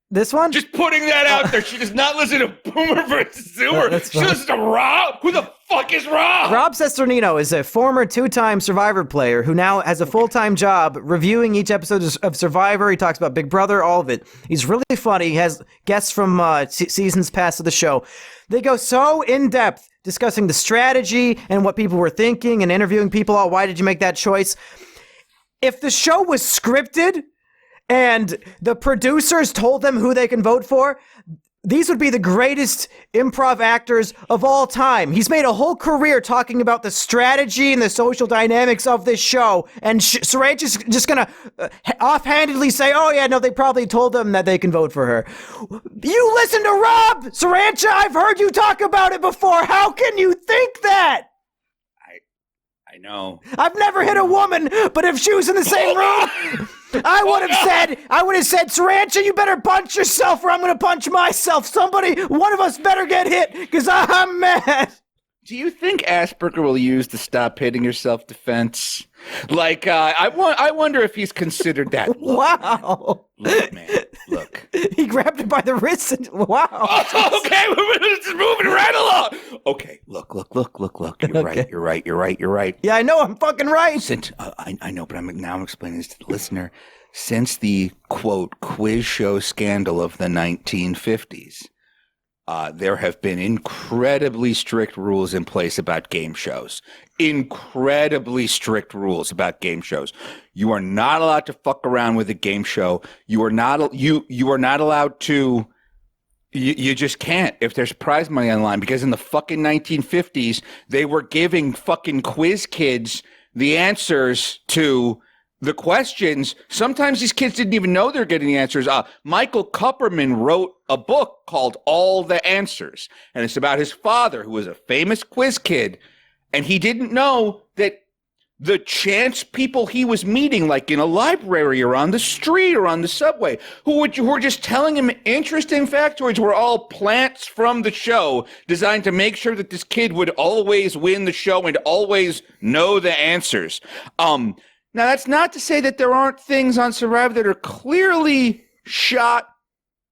This one? Just putting that out there. She does not listen to Boomer versus Zoomer. She listens to Rob. Who the fuck is Rob? Rob Cesternino is a former 2-time Survivor player who now has a full-time job reviewing each episode of Survivor. He talks about Big Brother, all of it. He's really funny. He has guests from seasons past of the show. They go so in-depth discussing the strategy and what people were thinking and interviewing people. Oh, why did you make that choice? If the show was scripted and the producers told them who they can vote for, these would be the greatest improv actors of all time. He's made a whole career talking about the strategy and the social dynamics of this show, and Sriracha's just gonna offhandedly say, oh yeah, no, they probably told them that they can vote for her. You listen to Rob! Sriracha, I've heard you talk about it before. How can you think that? I know. I've never hit a woman, but if she was in the same room, I would have said, Sarancha, you better punch yourself or I'm going to punch myself. Somebody, one of us better get hit because I'm mad. Do you think Asperger will use the stop hitting your self-defense? Like, I wonder if he's considered that. Wow. Look, man, look. He grabbed it by the wrist and, wow. Oh, okay, we're just moving right along. Okay, look. You're right. Yeah, I know, I'm fucking right. Since, I know, but I'm explaining this to the listener. Since the, quote, quiz show scandal of the 1950s, there have been incredibly strict rules in place about game shows. Incredibly strict rules about game shows. You are not allowed to fuck around with a game show. You are not allowed to. You just can't if there's prize money on the line, because in the fucking 1950s they were giving fucking quiz kids the answers to the questions. Sometimes these kids didn't even know they're getting the answers. Michael Kupperman wrote a book called All the Answers, and it's about his father, who was a famous quiz kid, and he didn't know that the chance people he was meeting, like in a library or on the street or on the subway, who were just telling him interesting factoids, were all plants from the show designed to make sure that this kid would always win the show and always know the answers. Now, that's not to say that there aren't things on Survivor that are clearly shot,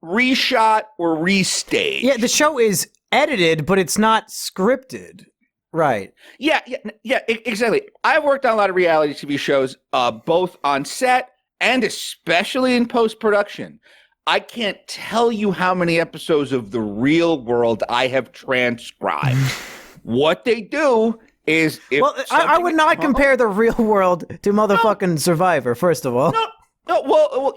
reshot, or restaged. Yeah, the show is edited, but it's not scripted. Right. Yeah, exactly. I've worked on a lot of reality TV shows, both on set and especially in post-production. I can't tell you how many episodes of The Real World I have transcribed. What they do is... I would not compare The Real World to motherfucking Survivor, first of all. No, well,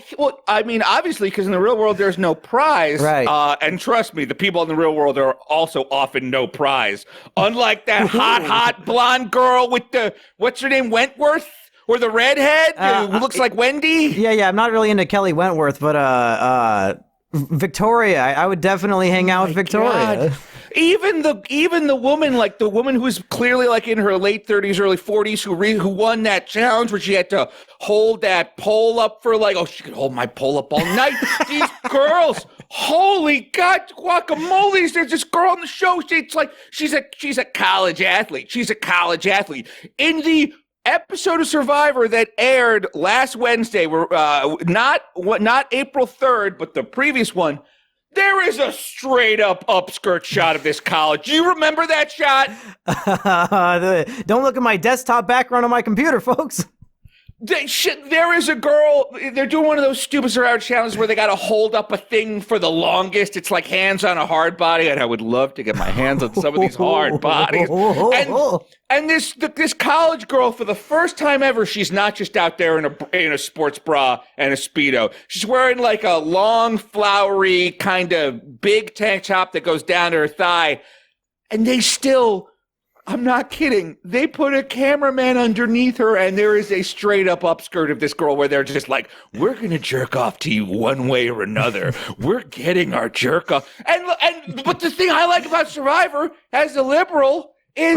I mean, obviously, because in the real world, there's no prize. Right. And trust me, the people in the real world are also often no prize. Unlike that hot blonde girl with the, what's her name, Wentworth? Or the redhead who looks like Wendy? Yeah, I'm not really into Kelly Wentworth, but Victoria, I would definitely hang out with Victoria. God. Even the woman, like the woman who's clearly like in her late 30s, early 40s, who won that challenge where she had to hold that pole up for like, oh, she could hold my pole up all night. These girls, holy God, guacamole! There's this girl on the show. It's like she's a college athlete. She's a college athlete. In the episode of Survivor that aired last Wednesday, not April 3rd, but the previous one. There is a straight up upskirt shot of this college. Do you remember that shot? Don't look at my desktop background on my computer, folks. There is a girl, they're doing one of those stupid Survivor challenges where they got to hold up a thing for the longest. It's like hands on a hard body, and I would love to get my hands on some of these hard bodies. And this college girl, for the first time ever, she's not just out there in a sports bra and a Speedo. She's wearing like a long, flowery, kind of big tank top that goes down to her thigh. And they still... I'm not kidding. They put a cameraman underneath her, and there is a straight up upskirt of this girl where they're just like, we're going to jerk off to you one way or another. We're getting our jerk off. But the thing I like about Survivor as a liberal is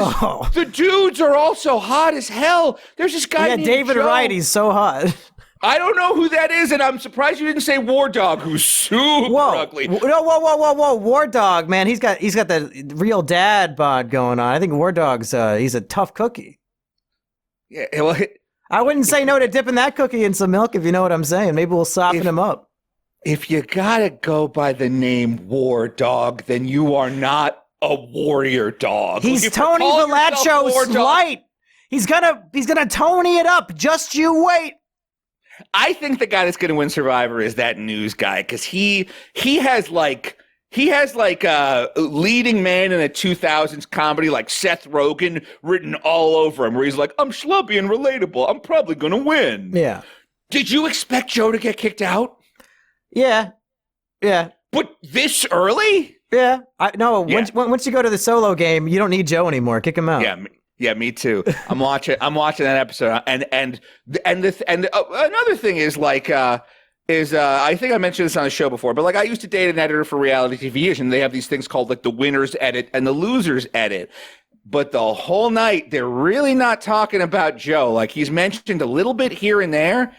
the dudes are also hot as hell. There's this guy named David Joe. Wright, he's so hot. I don't know who that is, and I'm surprised you didn't say War Dog, who's super ugly. Whoa! War Dog, man, he's got the real dad bod going on. I think War Dog's he's a tough cookie. Yeah, well, I wouldn't say no to dipping that cookie in some milk, if you know what I'm saying. Maybe we'll soften him up. If you gotta go by the name War Dog, then you are not a warrior dog. He's Tony Villacio's light. He's gonna Tony it up. Just you wait. I think the guy that's going to win Survivor is that news guy, because he has like leading man in a 2000s comedy like Seth Rogen written all over him, where he's like, I'm schlubby and relatable. I'm probably going to win. Yeah. Did you expect Joe to get kicked out? Yeah. But this early? Yeah. Once you go to the solo game, you don't need Joe anymore. Kick him out. Yeah, me too. I'm watching that episode, and another thing is like I think I mentioned this on the show before, but like I used to date an editor for reality TV, and they have these things called like the winners edit and the losers edit. but the whole night they're really not talking about Joe. Like, he's mentioned a little bit here and there,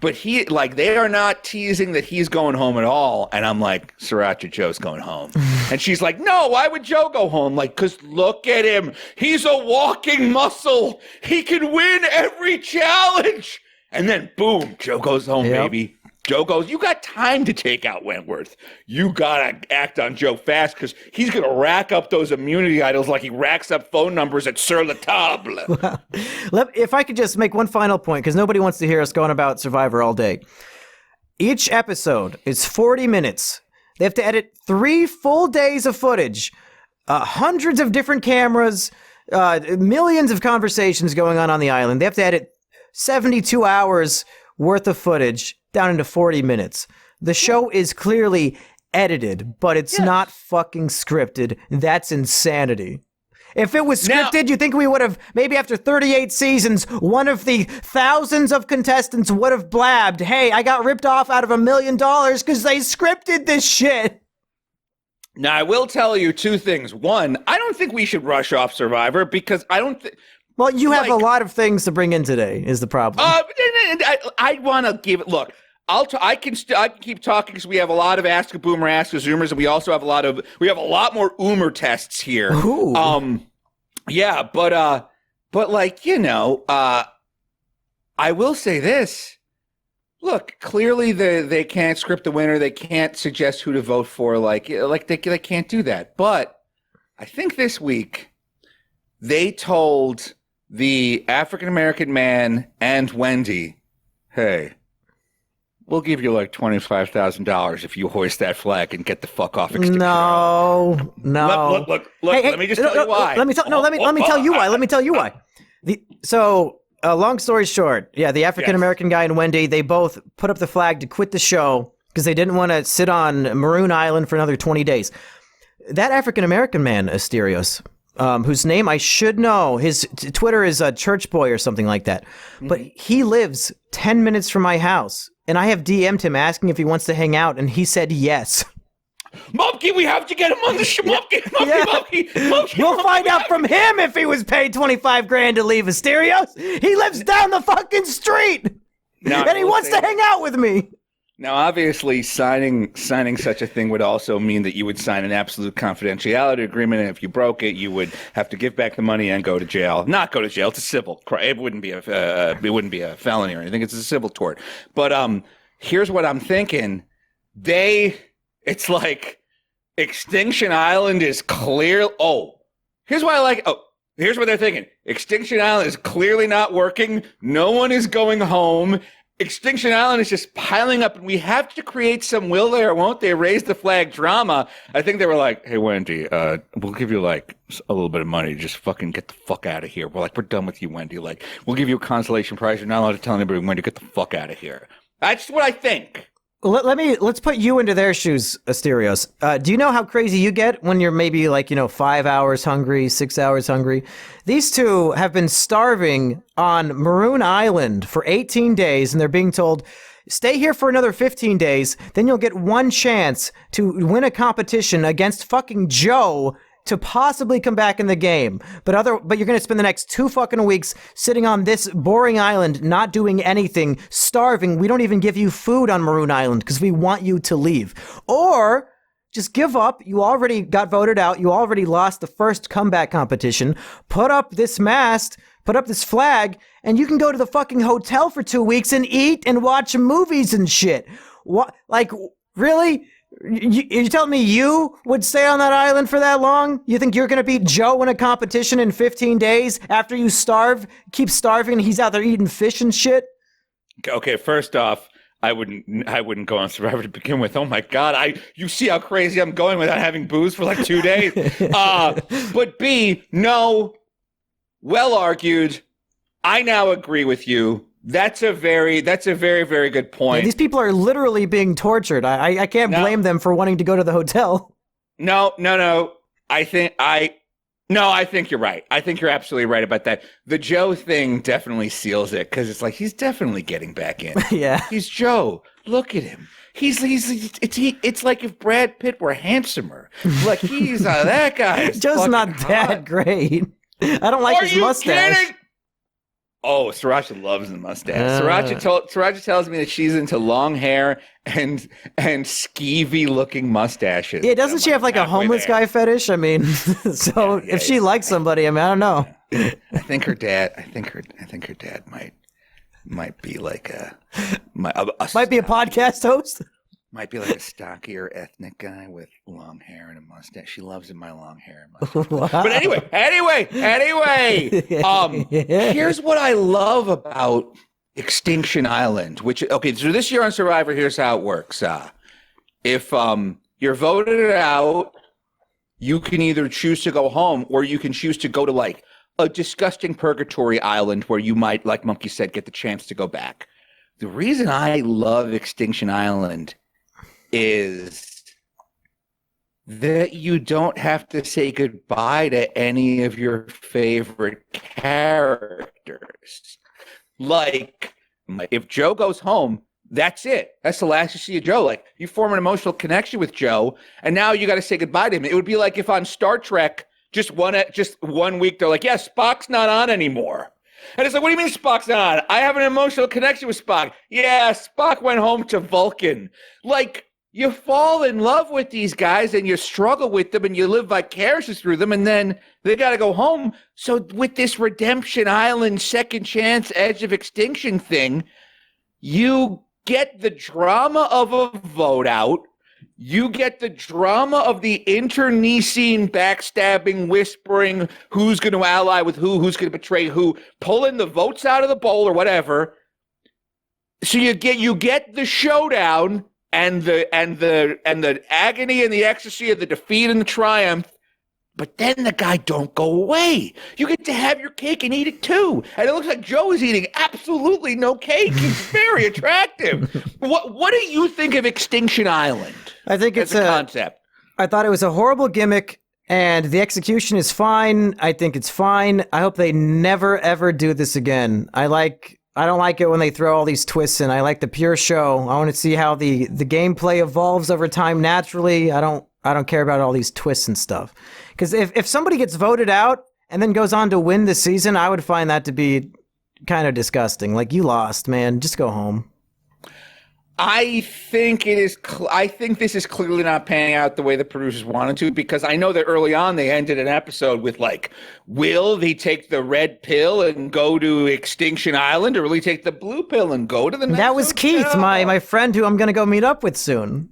but they are not teasing that he's going home at all. And I'm like, Sriracha Joe's going home. And she's like, no, why would Joe go home? Like, because look at him. He's a walking muscle. He can win every challenge. And then, boom, Joe goes home, baby. Joe goes, you got time to take out Wentworth. You got to act on Joe fast because he's going to rack up those immunity idols like he racks up phone numbers at Sur La Table. If I could just make one final point, because nobody wants to hear us going about Survivor all day. Each episode is 40 minutes. They have to edit 3 full days of footage, hundreds of different cameras, millions of conversations going on the island. They have to edit 72 hours worth of footage down into 40 minutes. The show is clearly edited, but it's not fucking scripted. That's insanity. If it was scripted, you think we would have, maybe after 38 seasons, one of the thousands of contestants would have blabbed, hey, I got ripped off out of $1 million because they scripted this shit. Now, I will tell you 2 things. One, I don't think we should rush off Survivor because I don't think... Well, you have a lot of things to bring in today, is the problem. I want to give it. Look, I can keep talking because we have a lot of Ask a Boomer, Ask a Zoomers, and we also have a lot more Oomer tests here. Ooh. Yeah, but like, I will say this. Look, clearly they can't script the winner. They can't suggest who to vote for. Like they can't do that. But I think this week they told the African-American man and Wendy, hey, we'll give you like $25,000 if you hoist that flag and get the fuck off Extinction Island. No. Look, let me just tell you why. Let me tell you why. Let me tell you why. Long story short, the African-American guy and Wendy, they both put up the flag to quit the show because they didn't want to sit on Maroon Island for another 20 days. That African-American man, Asterios, whose name I should know. His Twitter is Church Boy or something like that. But he lives 10 minutes from my house, and I have DM'd him asking if he wants to hang out, and he said yes. Mumkey, we have to get him on the show. Mumkey. We'll find out from him if he was paid $25,000 to leave Asterios. He lives down the fucking street, and he wants to hang out with me. Now, obviously, signing such a thing would also mean that you would sign an absolute confidentiality agreement, and if you broke it, you would have to give back the money and go to jail. Not go to jail; it's a civil. It wouldn't be a felony or anything. It's a civil tort. But here's what I'm thinking: it's like Extinction Island is clear. Here's why I like. Here's what they're thinking: Extinction Island is clearly not working. No one is going home. Extinction Island is just piling up, and we have to create some will they or won't they raise the flag drama. I think they were like, hey, Wendy, we'll give you like a little bit of money to just fucking get the fuck out of here. We're done with you, Wendy. Like, we'll give you a consolation prize. You're not allowed to tell anybody, Wendy, get the fuck out of here. That's what I think. Let's put you into their shoes, Asterios. Do you know how crazy you get when you're maybe 5 hours hungry, 6 hours hungry? These two have been starving on Maroon Island for 18 days, and they're being told, stay here for another 15 days, then you'll get one chance to win a competition against fucking Joe to possibly come back in the game. But you're going to spend the next 2 fucking weeks sitting on this boring island, not doing anything, starving. We don't even give you food on Maroon Island because we want you to leave. Or just give up. You already got voted out. You already lost the first comeback competition. Put up this mast, put up this flag, and you can go to the fucking hotel for 2 weeks and eat and watch movies and shit. What? Like, really? You're telling me you would stay on that island for that long? You think you're going to beat Joe in a competition in 15 days after you keep starving, and he's out there eating fish and shit? Okay, first off, I wouldn't go on Survivor to begin with. Oh my God, you see how crazy I'm going without having booze for like 2 days. But B, no, well argued. I now agree with you. That's a very, very good point. Yeah, these people are literally being tortured. I can't blame them for wanting to go to the hotel. No. I think you're right. I think you're absolutely right about that. The Joe thing definitely seals it because it's like he's definitely getting back in. Yeah, he's Joe. Look at him. It's like if Brad Pitt were handsomer. Like he's that guy. Joe's not that great. I don't like Are his you mustache. kidding? Oh, Sriracha loves the mustache. Sriracha tells me that she's into long hair and skeevy looking mustaches. Yeah, doesn't she have like a homeless guy fetish? I mean, so if she likes somebody, I mean, I don't know. I think her dad. I think her dad might be like Might be a podcast host. Might be like a stockier ethnic guy with long hair and a mustache. She loves my long hair and mustache. Wow. But anyway. Here's what I love about Extinction Island. So this year on Survivor, here's how it works. If you're voted out, you can either choose to go home or you can choose to go to like a disgusting purgatory island where you might, like Mumkey said, get the chance to go back. The reason I love Extinction Island is that you don't have to say goodbye to any of your favorite characters. Like, if Joe goes home, that's it. That's the last you see of Joe. Like, you form an emotional connection with Joe, and now you got to say goodbye to him. It would be like if on Star Trek, just one week, they're like, yeah, Spock's not on anymore. And it's like, what do you mean Spock's not on? I have an emotional connection with Spock. Yeah, Spock went home to Vulcan. Like, you fall in love with these guys and you struggle with them and you live vicariously through them, and then they got to go home. So with this Redemption Island second chance edge of extinction thing, you get the drama of a vote out. You get the drama of the internecine backstabbing, whispering, who's going to ally with who's going to betray who, pulling the votes out of the bowl or whatever. So you get the showdown and the agony and the ecstasy of the defeat and the triumph, but then the guy don't go away. You get to have your cake and eat it too. And it looks like Joe is eating absolutely no cake. He's very attractive. What do you think of Extinction Island? I think it's a concept. I thought it was a horrible gimmick, and the execution is fine. I think it's fine. I hope they never ever do this again. I don't like it when they throw all these twists in. I like the pure show. I want to see how the gameplay evolves over time naturally. I don't care about all these twists and stuff. Because if somebody gets voted out and then goes on to win the season, I would find that to be kind of disgusting. Like, you lost, man. Just go home. I think this is clearly not panning out the way the producers wanted to, because I know that early on they ended an episode with like, will they take the red pill and go to Extinction Island, or will he take the blue pill and go to the next That was hotel? Keith, my friend who I'm going to go meet up with soon.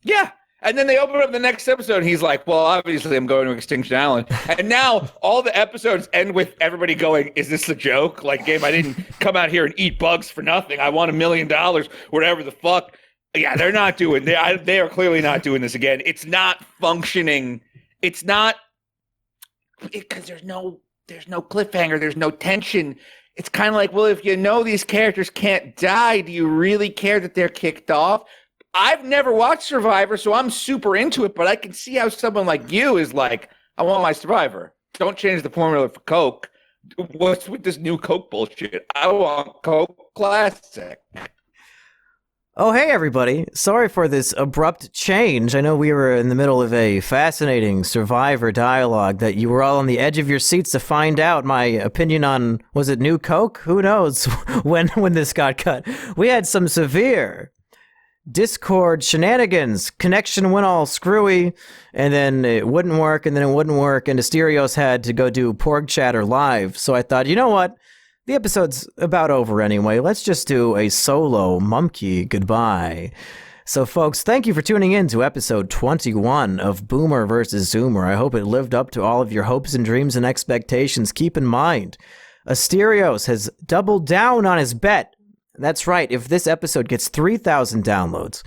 Yeah. And then they open up the next episode and he's like, well, obviously I'm going to Extinction Island. And now all the episodes end with everybody going, is this a joke? Like, Gabe, I didn't come out here and eat bugs for nothing. I won $1 million, whatever the fuck. Yeah, they're not doing, they are clearly not doing this again. It's not functioning. It's not, because there's no cliffhanger. There's no tension. It's kind of like, well, if you know these characters can't die, do you really care that they're kicked off? I've never watched Survivor, so I'm super into it, but I can see how someone like you is like, I want my Survivor. Don't change the formula for Coke. What's with this new Coke bullshit? I want Coke Classic. Oh, hey, everybody. Sorry for this abrupt change. I know we were in the middle of a fascinating Survivor dialogue that you were all on the edge of your seats to find out my opinion on, was it new Coke? Who knows when this got cut. We had some severe Discord shenanigans. Connection went all screwy, and then it wouldn't work, and then it wouldn't work, and Asterios had to go do porg chatter live. So I thought, you know what? The episode's about over anyway. Let's just do a solo Mumkey goodbye. So folks, thank you for tuning in to episode 21 of Boomer vs. Zoomer. I hope it lived up to all of your hopes and dreams and expectations. Keep in mind, Asterios has doubled down on his bet. That's right, if this episode gets 3,000 downloads,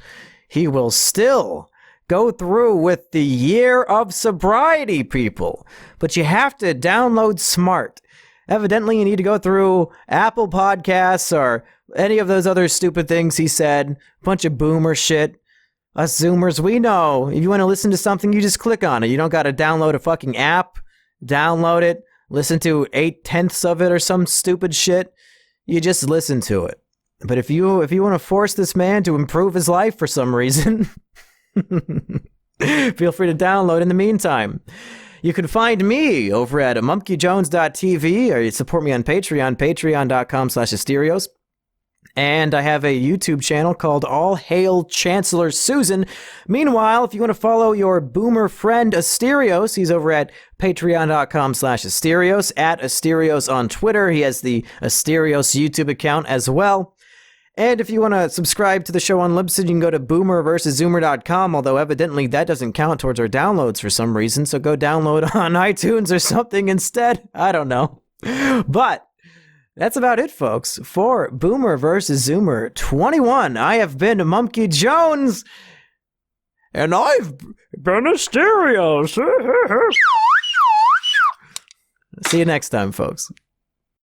he will still go through with the year of sobriety, people. But you have to download smart. Evidently, you need to go through Apple Podcasts or any of those other stupid things he said. Bunch of boomer shit. Us Zoomers, we know. If you want to listen to something, you just click on it. You don't got to download a fucking app, download it, listen to 8/10 of it or some stupid shit. You just listen to it. But if you want to force this man to improve his life for some reason, feel free to download in the meantime. You can find me over at mumkeyjones.tv, or you support me on Patreon, patreon.com/Asterios. And I have a YouTube channel called All Hail Chancellor Susan. Meanwhile, if you want to follow your boomer friend Asterios, he's over at patreon.com/Asterios, at Asterios on Twitter. He has the Asterios YouTube account as well. And if you want to subscribe to the show on Libsyn, you can go to boomer-zoomer.com, although evidently that doesn't count towards our downloads for some reason, so go download on iTunes or something instead. I don't know. But that's about it, folks, for Boomer vs. Zoomer 21. I have been Mumkey Jones, and I've been Asterios. See you next time, folks.